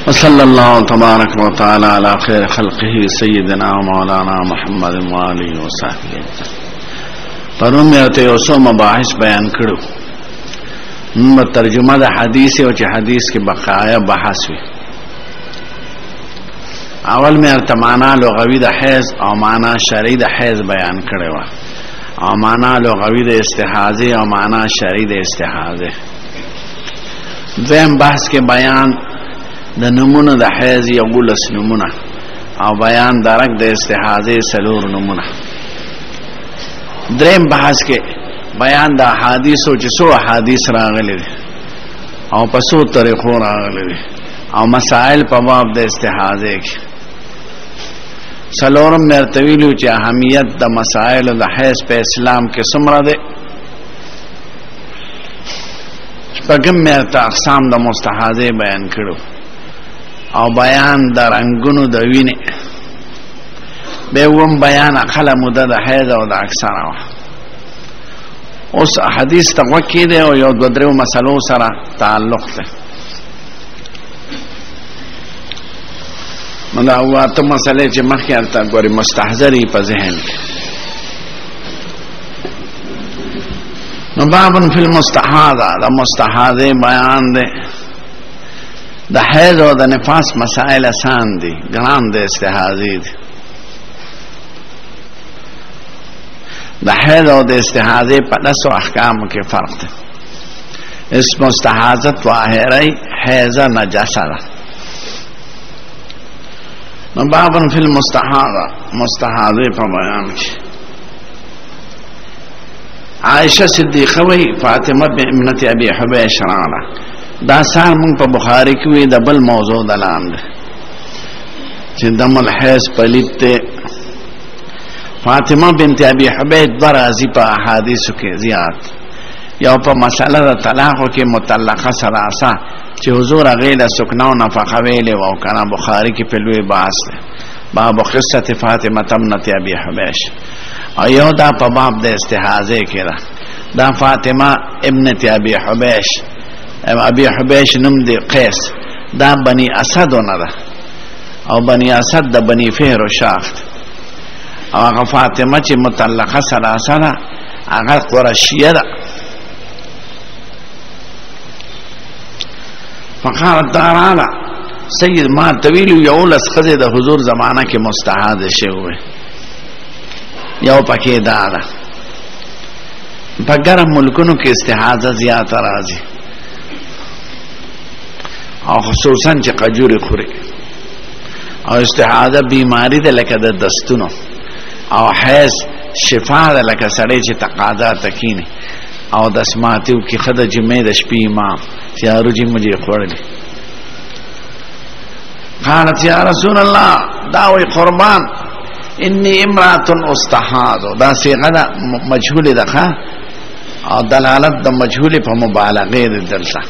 وصلى الله تبارك وتعالى على خير خلقه سيدنا مولانا محمد وآله وصحبه. پرون مې ته یو څو مباحث بیان کړو. نو ترجمه د حدیث او چې حدیث کې بقایا بحث وي. اول مې ارته معنا لغوي د حیض او معنا شرعي د حیض بیان کړو، او معنا لغوي د استحاضه او معنا شرعي د استحاضه. دویم بحث کې بیان د نمونه د حیض یو ګلس نمونه او بیان درک د استحاضه سلور نمونه. دریم بحث کې بیان د احادیث او چې څو احادیث راغلي او په څو طریقو راغلي او مسائل په باب د استحاضه کې. سلورم مرتویلو چې اهمیت د مسائل د حیض په اسلام کې څومره ده. شپږم مرته اقسام د مستحاضه بیان کړو او بیان د رنگونو د وینې. به ووم بیان اقل مده د حیض او د اکثره. اوس حدیث توقی دی او یو دو درو مسلو سره تعلق ده. مله واته مسلې چې مخکې ارته ګوري مستحضری په ذهن کې. نو بابن فی المستحاضه، د مستحاضه بیان ده. د حیض او د نفاس مسائل آسان دي، ګران د استحاضه دي. د حیض او د استحاضه په داسو احکام کې فرق دی. اسم مستحاضه طاهره، حیض نجاسه ده. نو بابن فی المستحاضه، مستحاضه په بیان کې عائشه صدیقه وی فاطمه ابنت ابي حبيش رانا. دا سار مونږ په بخاری کې وی د بل موضوع دلان ده چې دم الحیض پلیت ته. فاطمه بنت ابي حبيش درازي په احادیث کې زیات یو په مسله د طلاق کې مطلقه ثلاثه چې حضور غیله سکناو نفقه ویلې او کنه بخاری کې په لوی بحث ده باب قصه فاطمه ابنت ابي حبيش. او یو دا په باب د استحاضه کې ده. دا فاطمه ابنت ابي حبيش، ابي حبيش نوم دی قیس، دا بني اسدونه ده او بني اسد د بني فهر او شاخت. او هغه فاطمه چې مطلقه ثلاثه ده هغه قرشیه ده. فقالت دارانا سید ما طویل یو لس خزه د حضور زمانہ کې مستحاضه شوی یو پکې دا ده. په ګرم ملکونو کې استحاضه زیات راځي او خصوصا چې قجوري خوري. او استحاضه بیماری ده لکه د دستونو، او حیض شفا ده لکه سړی چې تقاضا تکینی او د اسماتیو کې خده جمعې د شپې امام چې اروجي مجھے خوړلې. قالت یا رسول الله، دا وی قربان انی امرات استحاض. دا صيغه ده مجهول ده او دلالت د مجهول په مبالغه ده. دلته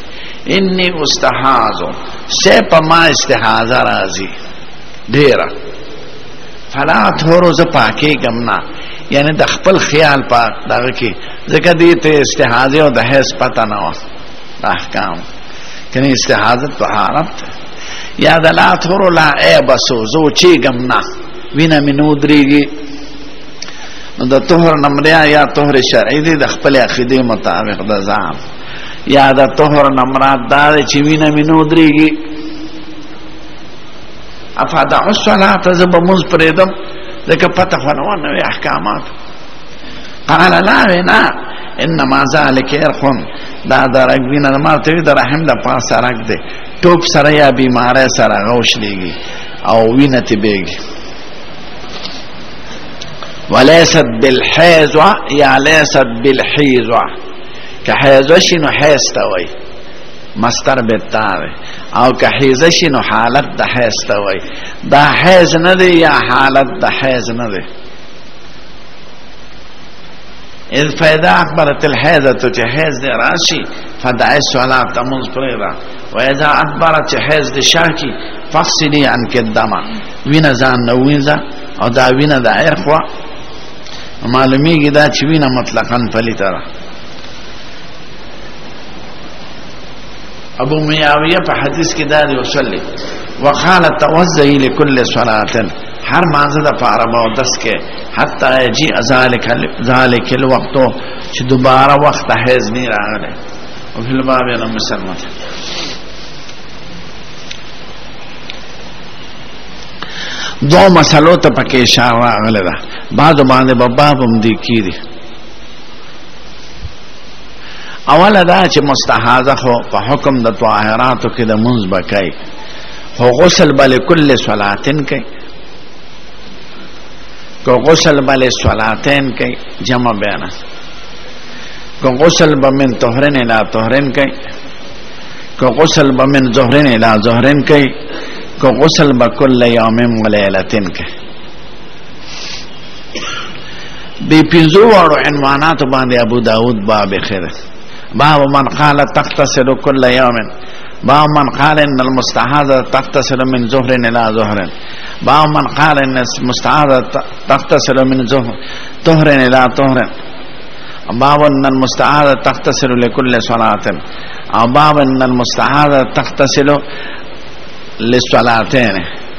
انی استحاض سے پما استحاضه راضی ډیره. فلا تورو ز پاکي گمنا، یعنی د خپل خیال پاک دغه کې ځکه دې ته استحاضه او د حیض پته نه و احکام کني. استحاضه طهارت یا د لا تورو لا ایبسو زو چی گمنا وینا منودريږي. نو د طهر نمریا یا طهر شرعي دي د خپل عقیده مطابق د ځان، یا د طهر نمرات دا چې وینا منودريږي. افادا الصلاه زب مز پردم ځکه پته خو نه احکامات. قال لا وینا انما ذلك ارخن، دا درک وینا مرته د رحم د پاس سرک دی. ټوپ سره یا بیماره سره غوښلېږي او وینه تبېږي. وليست بالحيض یا ليست بالحيض، که حیض شنو حیض توي مستر بتاوي، او که حیض شنو حالت د حیض توي. دا حیض نه دی یا حالت د حیض نه دی. اذ فاذا اكبرت الحيضه چې حیض دی راشي فدعي الصلاه تمز پرېدا. و اذا اكبرت چې حیض دی شاکی فاغسلي عنك الدم، وینه ځان نو وینځه او دا وینه د عرق معلومیږي دا چې وینه مطلقاً پلیته ده. ابو معاویه په حدیث کې دا دی وصلی وقال توضئ لكل صلاة، ہر مانزه د پاره مو دس کې حتی یجی ذالک الوقت چې دوباره وخت حیض نه راغله. او په باب نه مسلمان دو مسلو ته پکې اشاره راغله ده. بعض باندې باب هم دي کیږي. اوله دا چې مستحاضه خو په حکم د طاهراتو کې د منځ بکای، خو غسل بل کل صلاتن کوي، کو غسل بل صلاتین کوي جمع بیان، کو غسل بمن طهرن الى طهرن کوي، کو غسل بمن ظهرن الى ظهرن کوي، کو غسل بكل يوم وليلتين کوي. بی پنځو وړو عنوانات باندې ابو داود باب خیر. باب من قال تغتسل كل يوم، باب من قال ان المستحاضة تغتسل من ظهر الى ظهر، باب من قال ان المستحاضة تغتسل من طهر الى طهر، باب ان المستحاضة تغتسل لكل صلاة، او باب ان المستحاضة تغتسل للصلاتين،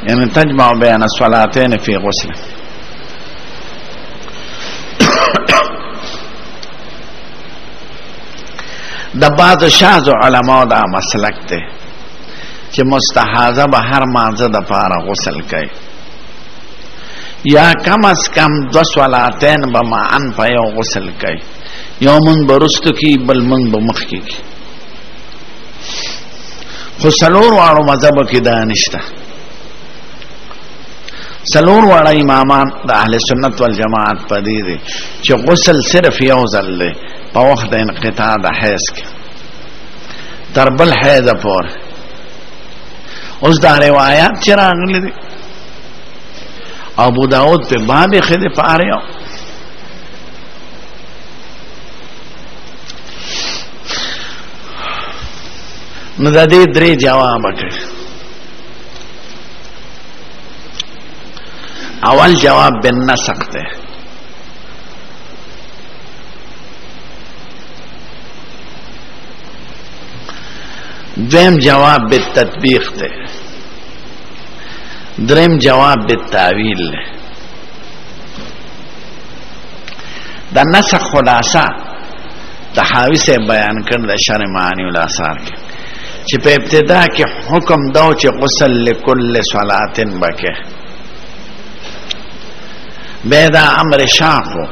يعني تجمع بين الصلاتين في غسل. د بعض شاذ علماء دا مسلک ته چې مستحاضه به هر مانزه د پاره غسل کوي، یا کم از کم دو صلاتین به معن په یو غسل کوي، یو من برستو کی بل من بمخ کی. خو سلور واړو مذهب کې دا نشته. سلور واړه امامان د اهل سنت والجماعت په دې دي چې غسل صرف یو ځل دی په وخت انقطاع د حیض کې تر بل حیض پورې. اوس دا روایت چې راغلي دي ابو داود په باب خدای پاره نو د دې درې جواب کړ. اول جواب بالنسق ده، دویم جواب بالتطبیق ده، دریم جواب بالتاویل ده. د نسخ خلاصہ تحاوی سے بیان کړ د شرع معانی الاثار کې چې په ابتدا کې حکم داو چې غسل لكل صلاتن بکه، بیدا امر شاخو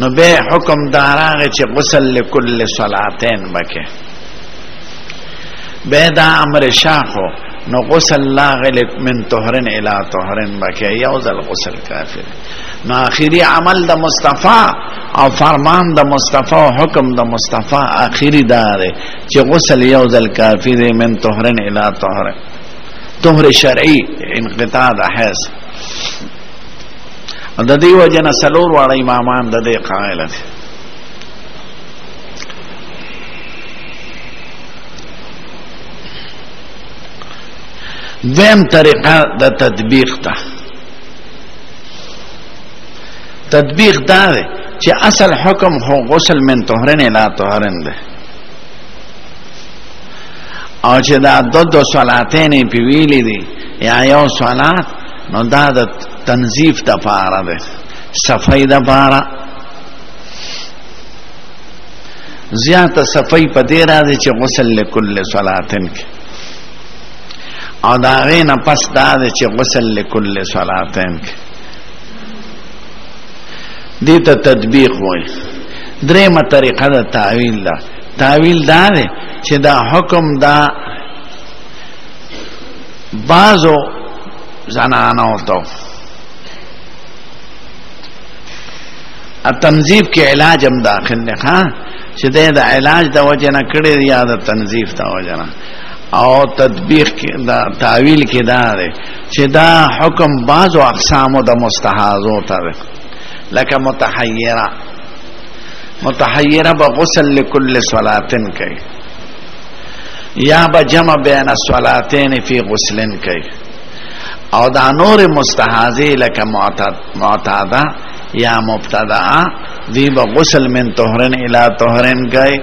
نو به حکم داراغه چې غسل لكل صلاتین بکه، بیدا امر شاخو نو غسل لاغل من طهرن الى طهرن بکه، یو ځل غسل کافر. نو اخیری عمل د مصطفی او فرمان د مصطفی او حکم د مصطفی اخیری دار چې غسل یو ځل کافر من طهرن الى طهرن، طهر شرعی انقطاع د حیض. د دې وجنه سلور واړه امامان د دې قائل دي. دیم طریقه د تطبیق ته، تطبیق دا دی چې اصل حکم هو غسل من طهرن الى طهرن ده، او چې دا دو صلاتین په ویلې دي یا یو صلات، نو دا د تنظیف د پاره ده، صفای د پاره زیاته صفای په دې راځي چې غسل لكل صلاتن کې، او دا غینه پس دا ده چې غسل لكل صلاتن کې. دې ته تطبیق وایي. درېمه طریقه د تعویل ده. تعویل دا ده چې دا حکم دا بعضو زنانو ته تنظیف کې علاج هم داخل نه ښه چې د علاج د وجه نه کړي یا د تنظیف د وجه نه، او تطبیق کې دا تعویل کې دا دی چې دا حکم بعضو اقسامو د مستحاضو ته لکه متحیره بغسل لكل صلاتن کوي، یا بجمع بین الصلاتین فی غسلن کوي، او دا نور مستحاضی لکه معتاده یا مبتدعه دی بغسل من طهرن الى طهرن کوي.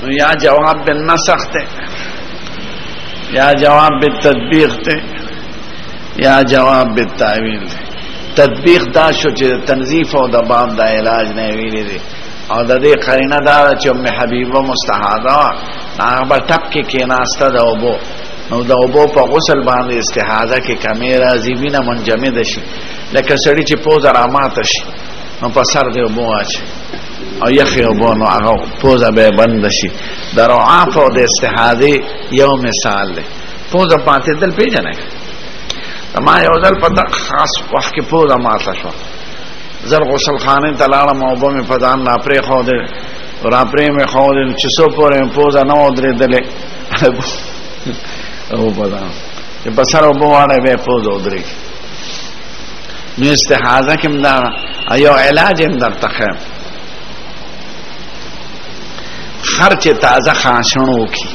نو یا جواب بالنسخ تے یا جواب بالتطبیق تے یا جواب بالتعویل تے. تطبیق دا شو چې تنظیف او د باب دا علاج نه ویلي دي او د دې قرینه دا چې ام حبیبه مستحاضه هغه به ټپ کې کېناسته د اوبو نو د اوبو په غسل باندې استحاضه کې کمی راځي وینه منجمد شي لکه سړی چې پوزه راماته شي نو په سر دی اوبو واچي او یخي اوبو نو هغه پوزه به بند شي د رعاف او د استحاضه یو مثال دی. پوزه پاتې دل پیژنه ما یو ځل په خاص وخت کې پوزه ماته شو زر غسل خانه ته لاړم او به مې په ځان راپرې خو دې راپرې مې خو دې چې څو پورې پوزه نه ودرېدلې او په ځان چې په سر اوبه واړې به پوزه ودرېږي. نو استحاضه کې هم دا یو علاج هم درته ښیم خر چې تازه خاشن وکړي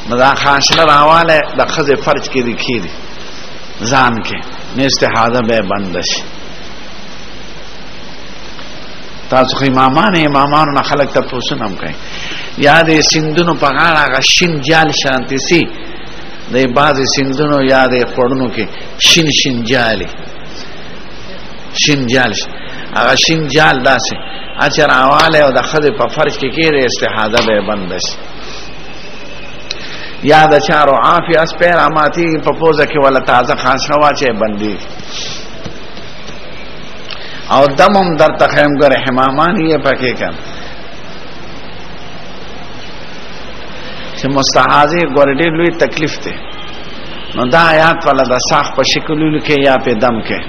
نو دا خاشنه راواله د ښځې فرج کې رکھی دي ځان کې نو استحاضه به بند شي. تاسو خو امامانو نه خلک ته پوښتنه هم کوي یا د سیندونو په غاړه هغه شین جال شانتي سي د بعضې سیندونو یا د خوړونو کې شین شین جالي شین جال هغه شین جال داسې چې راواله او د ښځې په فرج کې کېږي استحاضه به بند شي. یا د چا رعاف یا سپیر اماتی په پوزه کې ولا تازه خاصه واچي بندي او دمم در تخیم ګره حمامان یې پکې کړ چې مستحاضه ګورډې لوی تکلیف ته نو دا آیات ولا د ساخ په شکل کې یا په دم کې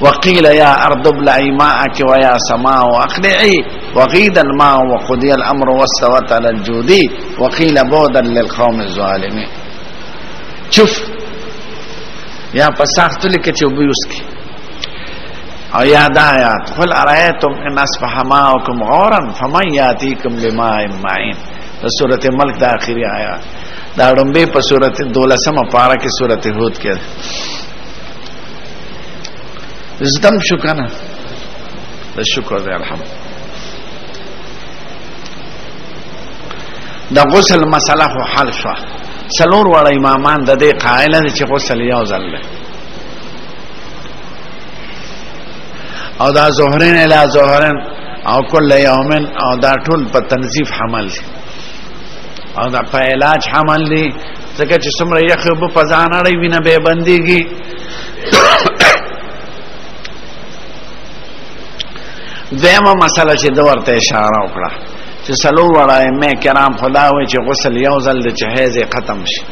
وقيل يا أرض ابلعي ماءك ويا سماء أقلعي وغيد الماء وقضي الأمر واستوت على الجودي وقيل بعدا للقوم الظالمين. شوف يا پساخت لك چوبيوسكي او يا دايات قل أرأيتم إن أصبح ماؤكم غورا فمن يأتيكم بماء معين. سورة الملك دا آخری آیات دا رنبه پا سورة 12 پارا کی سورة هود کے زدم شو کنه د شکر دی الحمد. د غسل مسله خو حل شو سلور وړ امامان د دې قائل دي چې غسل یو ځل او دا ظهرین الی ظهرین او کل یومن او دا ټول په تنظیف حمل دي او دا په علاج حمل دي ځکه چې څومره یخ په ځان اړې وینه به بنديږي. دیمه مسله چې د ورته اشاره وکړه چې سلور وړه ائمه کرام خدا وایي چې غسل یو ځل د جهیز ختم شي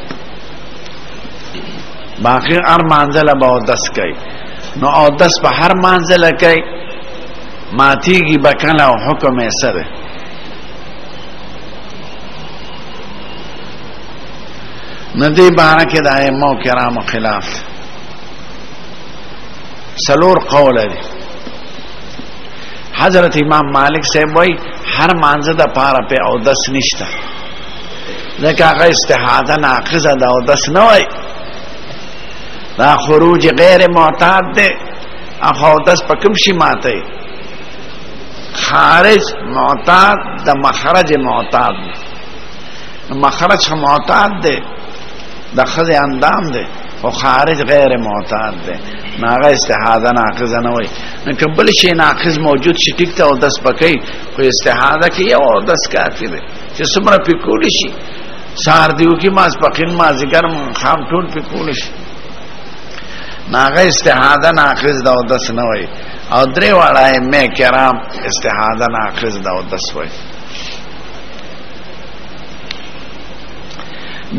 باقي هر منزله به دس کوي نو او دس په هر منزله کوي ماتيږي بکله او حکم یې سره ندی بارکه د ائمه کرام خلاف سلور قول دی. حضرت امام مالک صاحب وای هر مانزه د پاره په او دس نشته ځکه هغه استحاضه ناقضه ده او دس نه وای دا خروج غیر معتاد ده هغه دس په کوم شي ماته خارج معتاد د مخرج معتاد مخرج معتاد ده د خزه اندام ده او خارج غیر معتاد ده ناغه استحاضه ناقضه نه وای نو کبل شي ناقض موجود شي ټیک ته او دس پکې خو استحاضه کې یو دس کافی ده چې څومره پکول شي سار دیو کې ماس پکین ما ذکر خام ټول پکول شي ناغه استحاضه ناقض ده او دس نه وای او درې واړه مې کرام استحاضه ناقض ده او دس وای.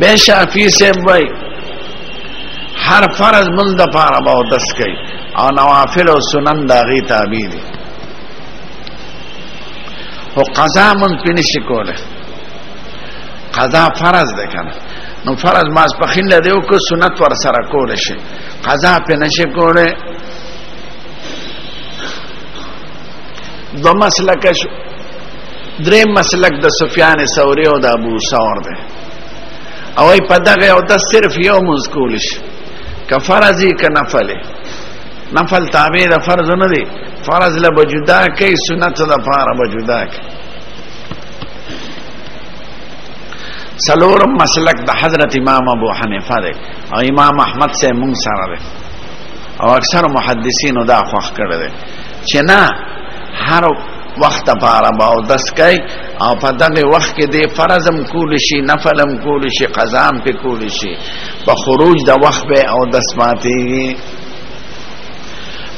به شافعی سے وای هر فرض من د پاره به دس کوي او نوافل او سنن دا غي تابع دي او قضا من پینشي کوله قضا فرض ده کنه نو فرض ماس پخین لده او کو سنت ور سره کوله شي قضا په نشي کوله. دو مسلک شو درې مسلک د سفیان ثوری او د ابو ثور ده او ای په دغه او د صرف یو مذکول شي که فرضی که نفلی نفل تابع دا فرض نه دی فرض له بجدا کوي سنت د پاره بجدا کوي سلورم مسلک د حضرت امام ابو حنیفه دی او امام احمد سے مونږ سره دی او اکثر محدثینو دا خوښ کړی دی چې نه هر وخت لپاره به اودس کوي او په دغه وخت کې د فرضم کولی شي نفلم کولی شي قضام پې کولی شي په خروج د وخت به اودس ماتېږي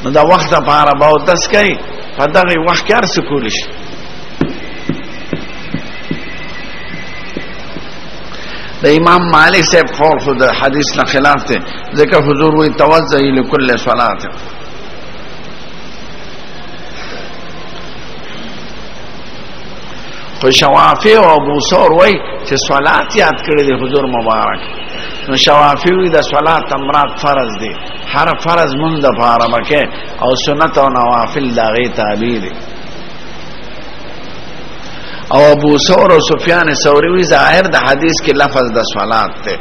نو د وخت لپاره به اودس کوي په دغه وخت کې هر څه کولی شي د امام مالک صاحب قول خو د حدیث نه خلاف دی ځکه حضور وی توضئ لكل صلاه خو شوافی او ابو ثور وی چې صلات یاد کړی دی حضور مبارک نو شوافی وی د صلات امرات فرض دی هر فرض مونږ د پاره مکه او سنت او نوافل دغه تابع دي او ابو ثور او سفیان ثوری وی ظاهر د حدیث کې لفظ د صلات ته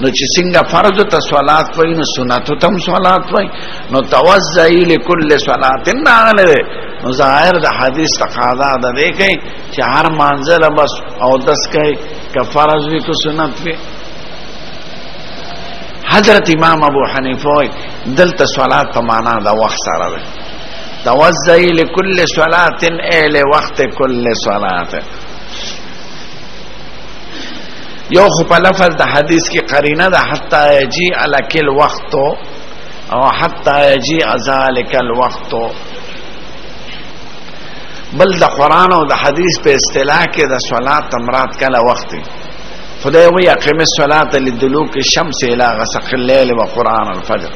نو چې څنګه فرض ته صلات وای نو سنت تم صلات وای نو توضئ لكل صلاه نه نو ظاهر د حدیث تقاضا ده دی کوي چې هر منزل بس او دس کوي که فرض وی کو سنت وی حضرت امام ابو حنیفه دلته صلات په معنا د وخت سره ده توضئ لكل صلاه ال وقت كل صلاه یو خو په لفظ د حدیث کې قرینه ده حتی یجیء لک الوقت او حتی یجیء ذلک الوقت بل د قران او د حدیث په اصطلاح کې د صلات مراد کله وخت خدای وی اقیم الصلاه لدلوک الشمس الى غسق الليل وقران الفجر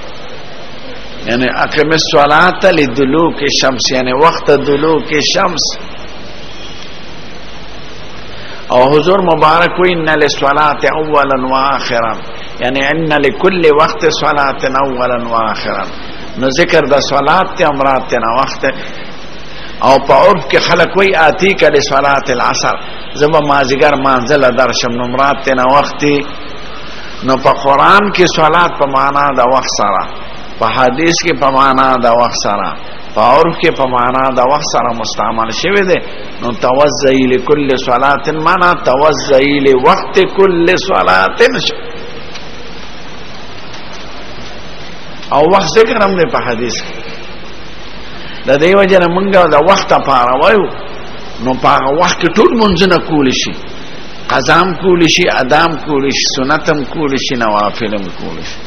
یعنی اقیم الصلاه لدلوک الشمس یعنی وقت دلوک الشمس او حضور مبارک وی ان للصلاه اولا واخرا یعنی ان لكل وقت صلاه اولا واخرا نو ذکر د صلات ته امرات ته وخت او په عرف کې خلک وی آتی کله صلات العصر زما مازیګر منزل درشم نو مراد ته نه وخت نو په قران کې صلات په معنا د وخت سره په حدیث کې په معنا د وخت سره په عرف کې په معنا د وخت سره مستعمل شوی دی نو توضئ لكل صلاه معنا توضئ لوقت كل صلاه او وخت ذکر هم دی په حدیث کې د دیو جن منګه د وخت لپاره وایو نو په وخت کې ټول منځونه کولی شي قضام کولی شي ادم کولی شي سنتم کولی شي نوافلم کولی شي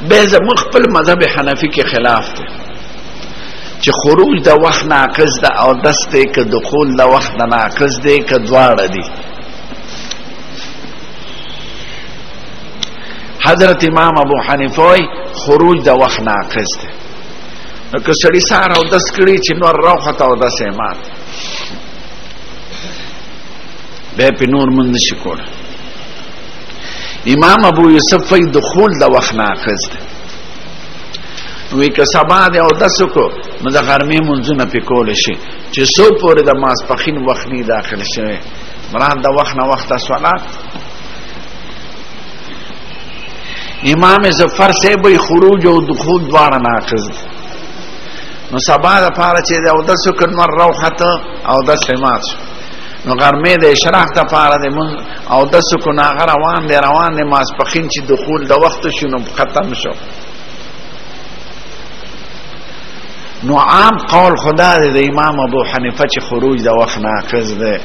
به زموږ خپل مذهب حنفي کې خلاف دی چې خروج د وخت ناقص ده او دسته کې دخول د وخت ناقص دی که دواړه دي حضرت امام ابو حنیفه خروج د وخت ناقص ده نو که سړی ساره او دس کړي چې نور راوخته او دسه مات به په نور مونږ نشي کوله امام ابو یوسف وی دخول د وخت ناقص ده وی که سبا ده او دسو کو نو د غرمې منځونه په کول شي چې سو پورې د ماسپخین وخت نه داخل شي مراد د وخت نه وخت صلات امام ظفر سے به خروج او دخول دواړه ناقص دي نو سبا د پاره چې د او دسو کنه روحت او د سمات نو غرمه د اشراق ته پاره د او دسو کنه روان دي ماسپخین چې دخول د وخت شنو ختم شو نو عام قول خدا د امام ابو حنیفه چې خروج د وخت ناقص ده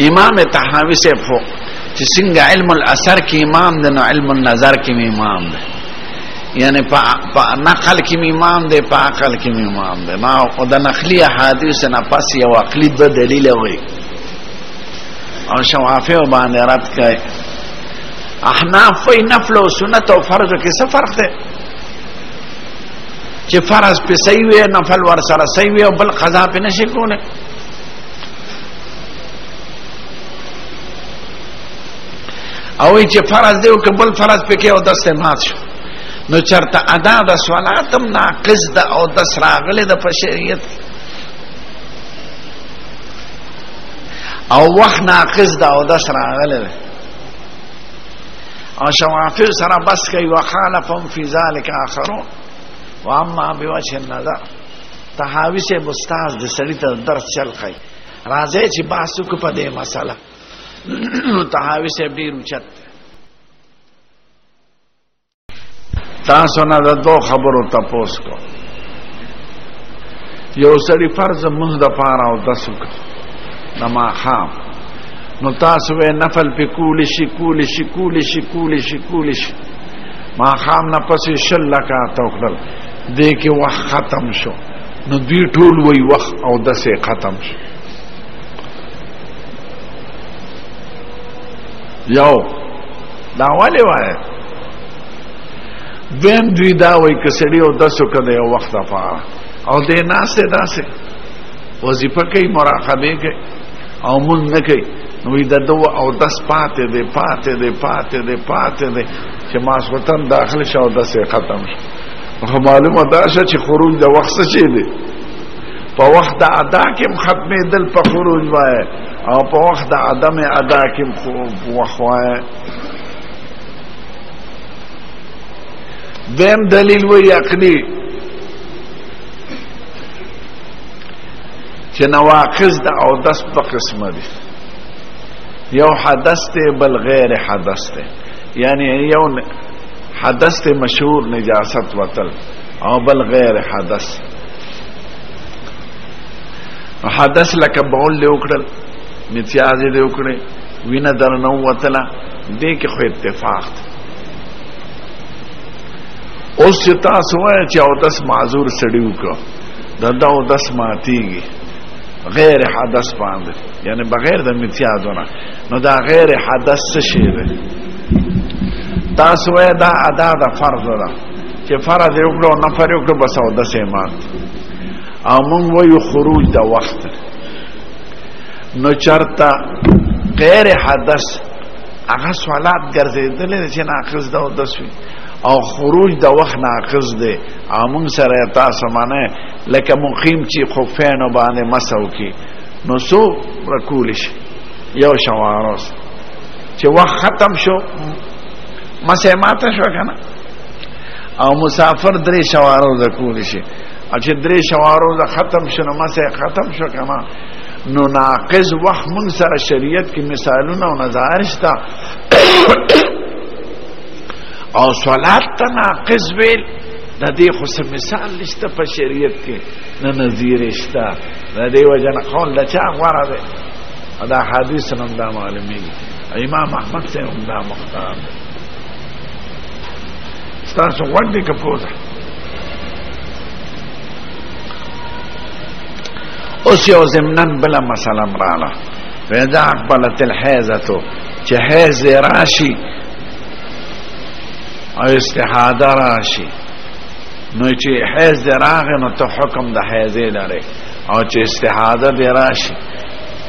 امام طحاوی سے فوق چې څنګه علم الاثر کې امام ده نو علم النظر کې امام ده یعنی په نقل کې امام ده په عقل کې امام ده ما او د نقلی احادیث نه پس یو عقلی د دلیل وي او شوافی باندې رد کوي احناف وی نفل او سنت او فرض کې څه فرق ده چې فرض په صحیح وي نفل ور سره صحیح وي او بل قضا په نشي کوله او چې فرض دی او کبل فرض پکې او د سمات شو نو چرته ادا د صلاتم ناقص ده او د سراغله د شریعت او وخت ناقص ده او د سراغله ده او شوافع سره بس کوي وخالفهم فی ذلک آخرون واما بوجه النظر. طحاوی سے استاد د سړی ته درس چل خي راځي چې باسو کو په دې مسله. طحاوی سے ډیر اوچت. تاسو نه د دوه خبرو تپوس کو. یو سړی فرض مونږ د پاره او دسو کو نما خام نو تاسو وې نفل په کول شي ما خام نه پسې شل کا توکل دې کې وخت ختم شو نو دوی ټول وې وخت او دسه ختم شو. یو دا والے وای دیم دوی دا وای کسړی او دسو کده یو وخت افاره او دې ناسه داسه وظیفه کوي مراقبه کوي او مون نه کوي نو دا دو او دس پاتې دي چې ماسوتن داخل شو او دسه ختم شو. خو معلومه ده چې خروج د وخت څه دی په وخت د ادا کې ختمې دل په خروج وای او په وخت د عدم ادا کې وخوای. دیم دلیل وی عقلی چې نواقض د او دس په قسمه دي. یو حدث ته بل غیر حدث ته یعنی یو حدث ته مشهور نجاست وتل او بل غیر حدث. حدث لکه بول له وکړل امتیاز دې وکړي وینه درنه وتله دې کې خو اتفاق دی. اوس چې تاسو وایئ چې او دس معذور سړی وکړو دا او دس ماتیږي غیر حدث باندې یعنی بغیر د امتیازونه نو دا غیر حدث څه شی دی؟ تاسو وایئ دا ادا د فرض ده چې فرض یې وکړو نفل یې وکړو بس او دس یې مات او مونږ وایو خروج د وخت نو چرته غیر حدث هغه سوالات ګرځېدلې چې ناقص ده او دس وي او خروج د وخت ناقص دی او مونږ سره تاسو معنی لکه مقیم چې خفین باندې مسو کی نو سو رکول شي یو شواروس چې وخت ختم شو مسه ماته شو کنه او مسافر درې شواروز رکول شي او چې درې شواروز ختم شنو مسه ختم شو کنه نو ناقص وخت مونږ سره شریعت کې مثالونه او نظائر شته او صلات ته ناقص ویل د دې خو څه مثال نشته په شریعت کې نه نظیر شته. د دې وجه نه قول د چا غوره دی دا حدیث نن دا معلومیږي. امام احمد سے هم دا مختار دی. ستاسو غوږ دی که پوزه اوس یو ضمناً بله مسله مراله فاذا اقبلت الحیضة چې حیض راشي او استحاده راشي نو چې حیض دی راغی نو ته حکم د حیضې لرې او چې استحاده دی راشي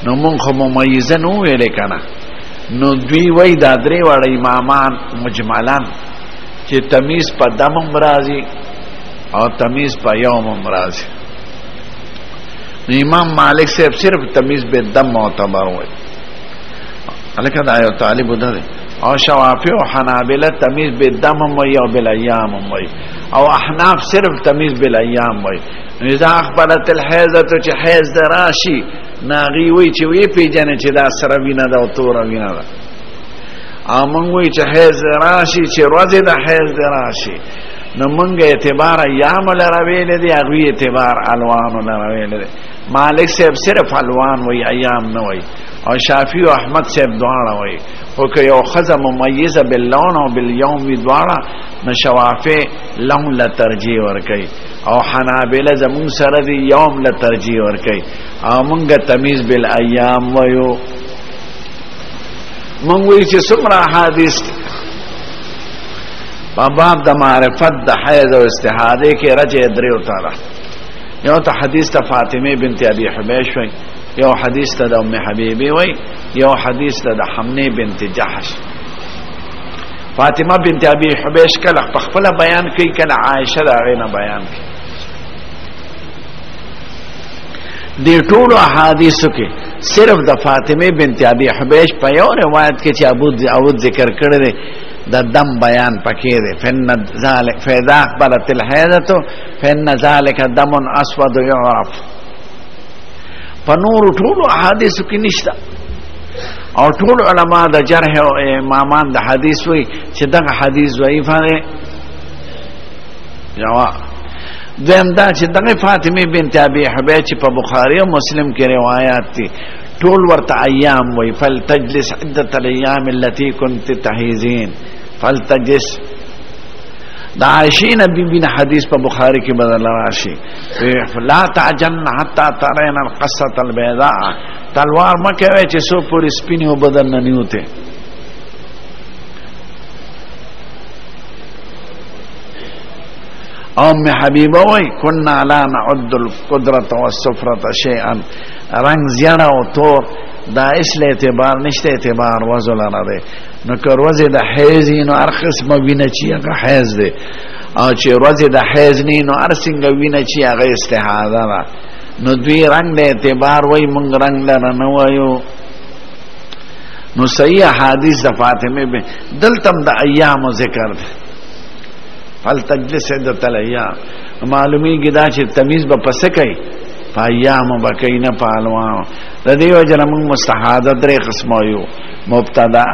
نو مونږ خو ممیزه نه وویلې که نه نو دوی وایي دا درې واړه امامان مجملا چې تمیز په دم هم راځي او تمیز په یوم هم راځي. نو امام مالک صاحب صرف تمیز به دم معتبر وایي هلکه دا یو طالب ده دی او شوافی و حنابلہ تمیز بالدم وی او بالایام وی او احناف صرف تمیز بالایام وی. اذا اقبلت الحیضة چه حیض در راشی ناغی وی چه وی پی جنه چه دا سر وینا دا و طور وینا دا آمون وی چه حیض در راشی چه روز دا حیض در راشی نو منگ اعتبار ایام لرویل دی اگوی اعتبار الوان لرویل دی. مالک صاحب صرف الوان وی ایام نوی او شافی و احمد صاحب دوارا وی او که یو خزا ممیزه باللون او بالیوم وی دوارا نشوافی لون لترجیح ورکی او حنابل زمون سر دی یوم لترجیح ورکی او منگ تمیز بالایام ویو منگوی چه سمرا حادث باب د معرفت د حیض او استحاده کې رجع دریو تعالی یو ته حدیث ته فاطمه بنت ابي حبيش وی یو حدیث ته د ام حبیبه وی یو حدیث ته د حمنه بنت جحش. فاطمه بنت ابي حبيش کله خپل بیان کوي کله عائشه دا غینه بیان کوي. د ټولو احادیثو کې صرف د فاطمه بنت ابي حبيش په یو روایت کې چې ابو داود ذکر کړی دی د دم بیان پکې دی فن ذلک فاذا اقبلت الحیضه فن ذلک دم اسود يعرف په نور ټول احادیث کې نشته او ټول علما د جرح او امامان د حدیث وی چې دغه حدیث ضعیف دی جواب دیم دا چې دغه فاطمه بنت ابي حبيب چې په بخاری او مسلم کې روایت دي ټول ورته ایام وی فلتجلس عده الايام التي كنت تحيزين فلتجلس دا عائشہ نبی بن حدیث په بخاری کې بدل راشي لا تعجن حتى ترين القصه البيضاء تلوار مکه وای چې سو پوری سپینه بدن نه نیوته ام حبیبه وای كنا لا نعد القدره والسفره شيئا رنگ زیاده او تور دا اصل اعتبار نشته اعتبار وزل نه ده نو که روزه د حیض نو هر قسم وینه چې هغه حیض ده او چې روزه د حیض نو هر څنګه وینه چې هغه استحاضه ده نو دوی رنگ د اعتبار وای مونږ رنگ لره نه وایو نو صحیح حدیث د فاطمه به دلتم د ایام ذکر ده فلتجلس عدة الايام معلومی گدا چې تمیز به پس کوي ایام بکینه پالوان د دې وجه موږ مستحاضه درې قسمه یو مبتدا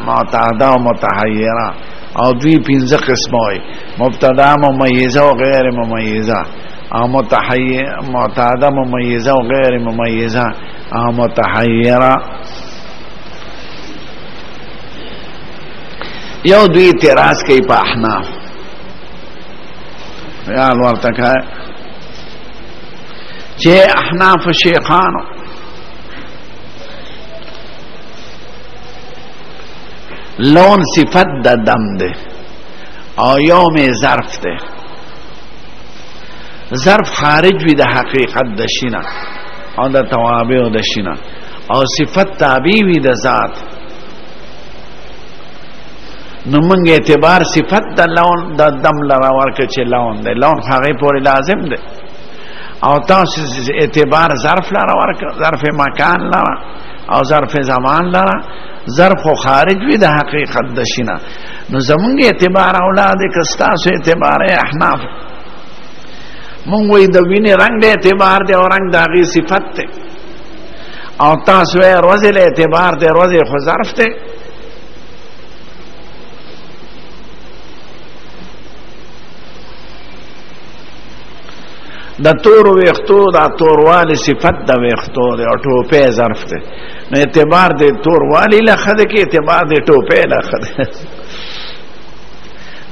معتاده او متحیره او دوی پنځه قسمه وي مبتدا ممیزه او غیر ممیزه او معتاده ممیزه او غیر ممیزه او متحیره یو دوی اعتراض کوي په احناف خیال ورته کوي چې احناف شیخانو لون صفت د دم ده او یوم ظرف ده ظرف خارج وی د حقیقت د شینه او د توابع د شینه او صفت تابع وی د ذات نو موږ اعتبار صفت د لون د دم لرا ورکه چې لون ده لون هغه پورې لازم ده او تاسو اعتبار ظرف لرا ورکه ظرف مکان لرا او ظرف زمان لرا ظرف خارج وی د حقیقت د شینه نو زمونږ اعتبار اولاد کستاسو اعتبار احناف مونږ وی د وینې رنگ د اعتبار دی او رنگ د هغې صفت دی او تاسو یې روزې له اعتبار دی روزې خو ظرف دی د تور ویختو دا توروالی صفت د ویختو دی او ټوپې ظرف دی نو اعتبار دی توروالی لخه دی که اعتبار دی ټوپې لخه دی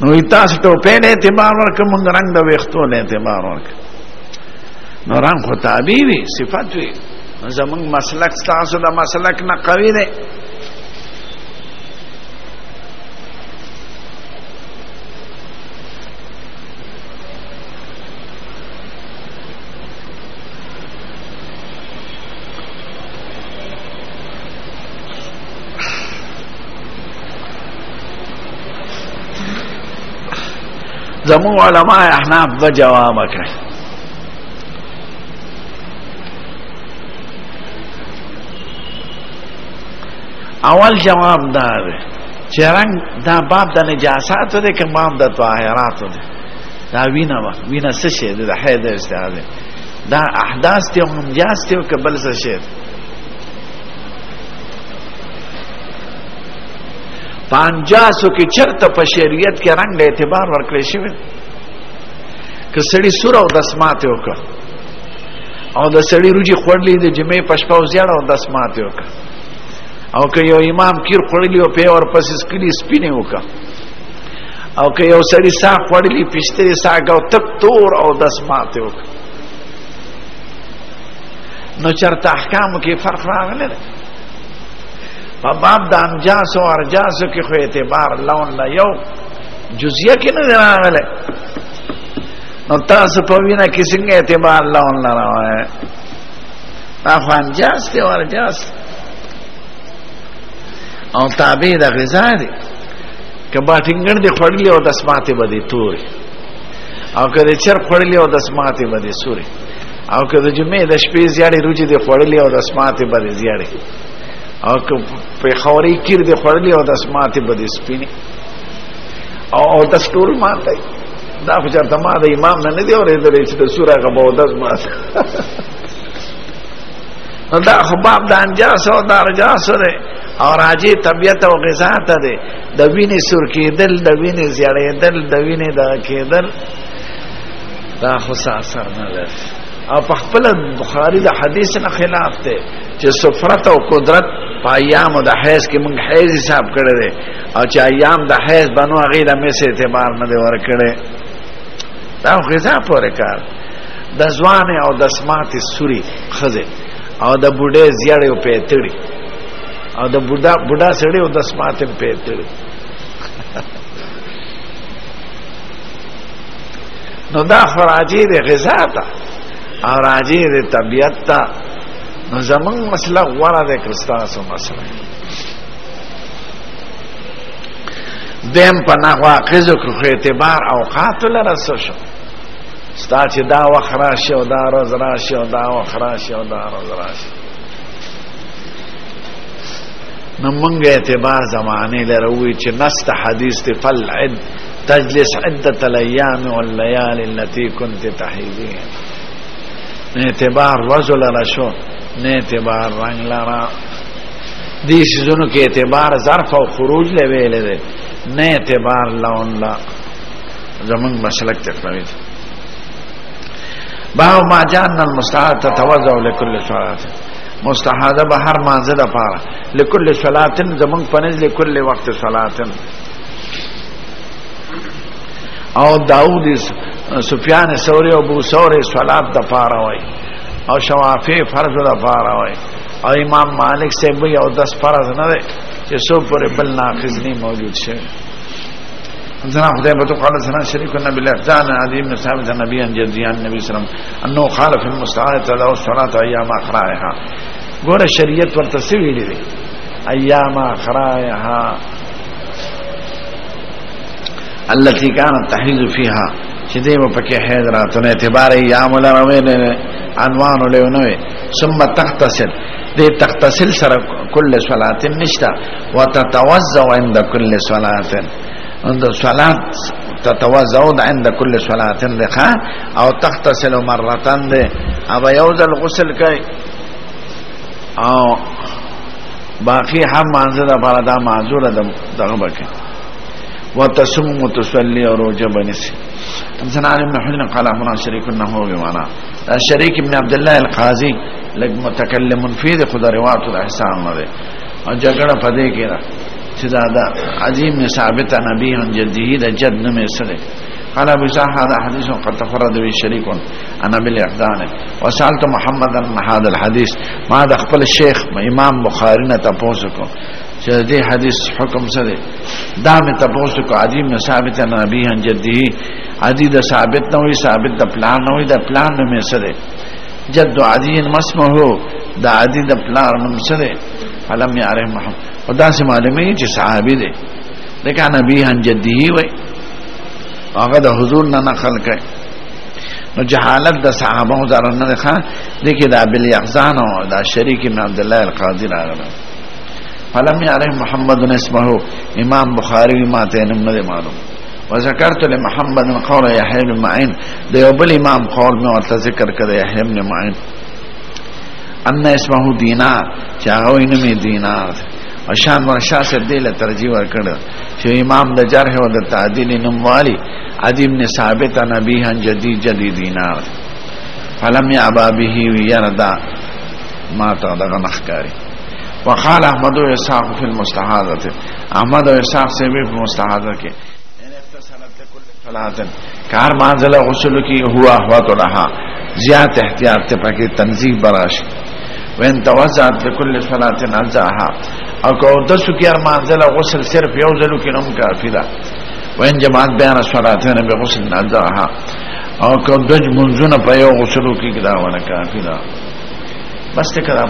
نو تاسو ټوپې له اعتبار ورکړه مونږ رنګ د ویختو له اعتبار ورکړه نو رنګ خو تابع وي صفت وي زمونږ مسلک ستاسو د مسلک نه قوي دی زمون علماء احناف و جواب کړ اول جواب دا چې رنگ دا باب د نجاسات دی که باب د طاهرات دی دا وینا څه شی دی د حید استعاده دا احداث دی او نجاس دی او بل څه شی پانجاسو کې چرته په شریعت کې رنگ د اعتبار ورکړی شوی که سړی سور او دسماته وکړه او د سړی روجي خوړلې د جمعې پښپاو زیاړه او دسماته وکړه او که یو امام کیر خوړلې او په اور پسې سکلی سپینه وکړه او که یو سړی ساق خوړلې پښتري ساق او تک تور او دسماته وکړه نو چرته احکام کې فرق راغلی دی په باب د انجاس او ارجاس کې خو اعتبار لون لا یو جزئیه کې نه راغلی نو تاسو په وینا کې څنګه اعتبار لون لا راوي دا خو انجاس دی او ارجاس او تابع د غذا دی کبا ټینګړ دی خړلې او دسماته بده توري او کله چر خړلې او دسماته بده سوري او کله جمعې د شپې زیاړې روجي دی خړلې او دسماته بده زیاړې او که په خوري کیر دی خړلې او دسماته بده سپینې او دس ټول ماته دا خو چرته ما د امام نه دی اورېدلی چې د سوره غو دس ماته نو دا خو باب د انجاس او د ارجاس دی او راجی طبیعت او غذا ته دی د وینې سور کېدل د وینې زیړېدل د وینې دغه کېدل دا خو اثر نه لري او په خپل بخاری د حدیث نه خلاف دی چې سفرت او قدرت په ایام د حیض کې موږ حیض حساب کړی دی او چې ایام د حیض بنو هغې له مې څه اعتبار نه دی ورکړی دا غذا پورې کار د ځوانې او د سماتې سوري ښځې او د بوډۍ زیړې او پیتړي او د بوډا سړي او د سماتې پیتړي نو دا خو راجع دی غذا ته او راجع دی طبیعت ته نو زمونږ مسله غوره دی که ستاسو مسله دیم په نواقضو کې خو اعتبار اوقاتو لره څه شو ستا چې دا وخت راشي او دا روز راشي او دا وخت راشي او دا روز راشي نو مونږ اعتبار زمانې لره ووایي چې نسته حدیث دی فالعد تجلس عدة الأيام والليالي التي كنت تحيدين اعتبار وزل رشو نه اعتبار رنگ لرا دی شیزونو که اعتبار ظرف و خروج لویل ده نه اعتبار لون لا زمان مسلک تقنوید باو ما جاننا المستحاد تتوضع لكل صلاة مستحاده به هر مانزه ده پارا لكل صلاة زمان پنز لكل وقت صلاة او داود سفیان ثوری او ابو ثور صلات د پاره وای او شوافی فرض د پاره وای او امام مالک سے وی او 10 فرض نه ده چې سو پر بل ناقض نه موجود شه ځنا خدای په تو قال سنا شریک النبی الاحزان عظیم صاحب نبی ان جديان نبی سلام انه خالف المستعاد تدعو الصلاه ايام اخراها ګوره شریعت ورته سی ویلي دي ايام اخراها التي كانت تحيز فيها شديم پکې حیض راتونه اعتبار ایام لروین عنوان لهونه ثم تغتسل دې تغتسل سره كل صلاه نشتا وتتوضا عند كل صلاه عند صلاه تتوضا عند كل صلاه لخا او تغتسل مرتين ده او يوزل غسل کوي او باقي هم منځه د فردا معذور دغه بکه وتصم وتصلي اور روزه بنسي انسان عالم بن حجر قال هنا شريك انه بمعنى الشريك ابن عبد الله القاضي لك متكلم في خود روایت الاحسان ده او جګړه پدې کې را چې دا عظیم ثابت نبی ان جديه د جد نه مسله قال ابو صاحب هذا حديث قد تفرد به شريك انا بالاحدان وسالت محمدا هذا الحديث ما د خپل شیخ امام بخاری نه تاسو کو چې دې حدیث حکم سره دا مې تاسو کو عظیم ثابت نبی ان جديه عدی د ثابت نه وي ثابت د پلان نه وي د پلان نه سره جد عدی مسمه د عدی د پلان نه سره علم يعرف محمد خدا سے معلومه چې صحابي دي لکه نبی ان جديه وي هغه د حضور نه نقل کوي نو جهالت د صحابه زره نه ده دغه د ابل یحزان او د شریک ابن عبد الله القاضي راغله فلم يعرف محمد اسمه امام بخاری ما ته نه معلوم وذكرت لمحمد قول يحيى بن معين د یو بل امام قول مې ورته ذکر کړی يحيى بن معين ان اسمه دینار چې هغه ویني دینار او شان ورشا سره دله ترجیح ورکړ چې امام د جرح او د تعدیل نوموالي عدی بن ثابت نبی ان جدی دینار فلم يعبا به ويردا ما ته دغه نخکاری وقال احمد اسحاق في المستحاضه احمد اسحاق سے بھی مستحاضه کې ان اتصلت لكل صلاه کار مانزل غسل کی هو احوات لها زیات احتیاط ته پکې تنظیف براش وین توزعت لكل صلاه نزاها او کو د سکیار مانزل غسل صرف یو ځلو کې نوم کافی ده وین جماعت بیان صلاتین به غسل نزاها او کو د منځونه په یو غسلو کې دا ونه کافی ده بس ته کړه